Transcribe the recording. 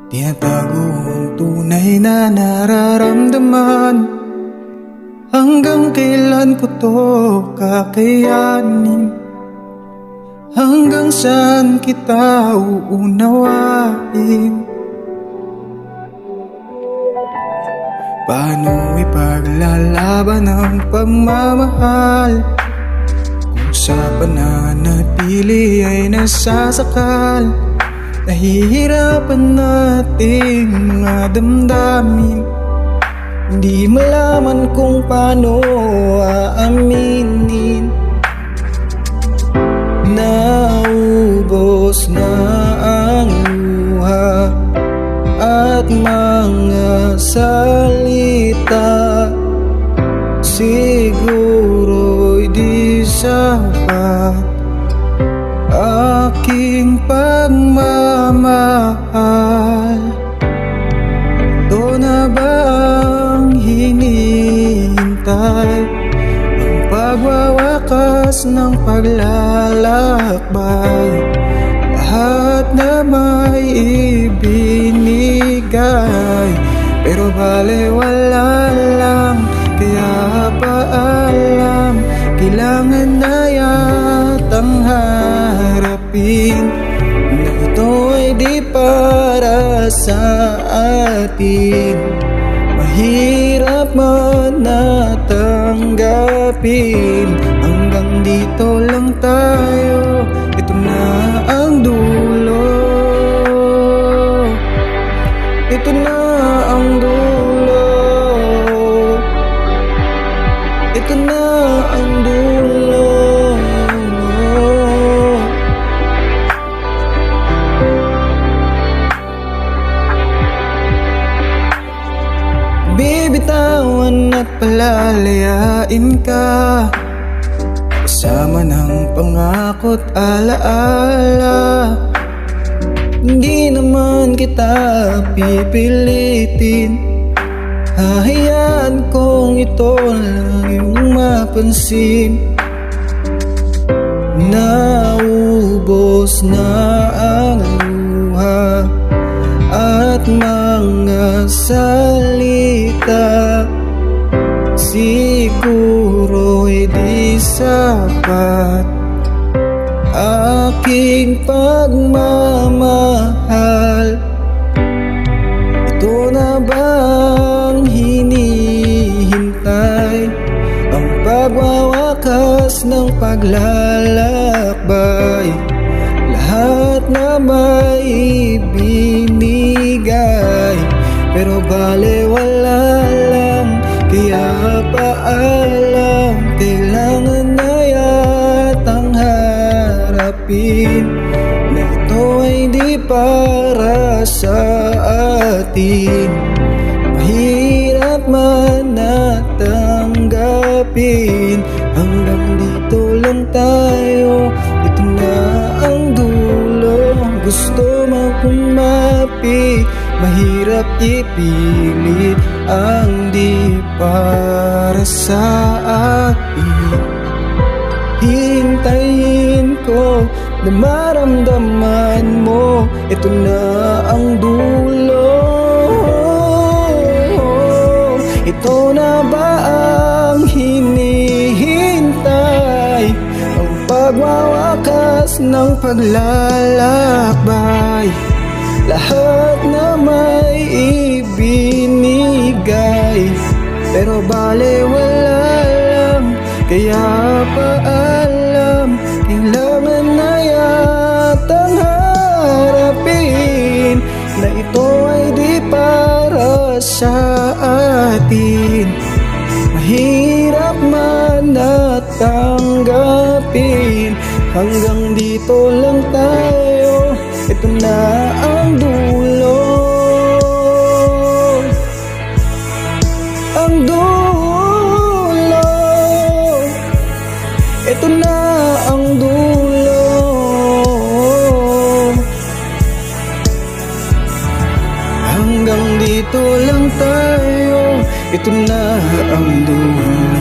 Tinatago ang tunay na nararamdaman. Hanggang kailan ko to kakayanin? Hanggang saan kita uunawain? Paano ipaglalaban ang pagmamahal kung sa pananatili ay nasasakal? Nahihirapan nating mga damdamin, hindi malaman kung paano aaminin. Naubos na ang luha at mga salita, siguro'y di sapat aking pagmamahal. Ito na ba ang hinihintay? Ang pagwawakas ng paglalakbay, lahat na may ibinigay, pero balewala lang. Kaya paalam, kailangan na yatang harapin na ito ay di para sa atin. Mahirap man natanggapin, hanggang dito lang tayo, ito na ang dulo. Ito na ang dulo. Ito na ang dulo. Bibitawan at palalayain ka, kasama ng pangako't alaala. Hindi naman kita pipilitin, hahayaan kong ito lang yung mapansin. Naubos na ang luha at mga salita, siguro'y di sapat aking pagmamahal. Ito na bang hinihintay? Ang pagwawakas ng paglalakbay, lahat na may ibinigay, pero balewala lang. Kaya paalam, kailangan na yatang harapin na ito ay di para sa atin. Mahirap man natanggapin, hanggang dito lang tayo, ito na ang dulo. Gusto mo kumapit, mahirap ipilit ang di para sa atin. Hintayin ko na maramdaman mo, ito na ang dulo. Ito na ba ang hinihintay? Ang pagwawakas ng paglalakbay, lahat na may ibinigay, pero balewala lang. Kaya paalam, kailangan na yatang harapin na ito ay di para sa atin. Mahirap man natanggapin, hanggang dito lang tayo, ito na ang dulo. Ang dulo. Ito na ang dulo. Hanggang dito lang tayo, ito na ang dulo.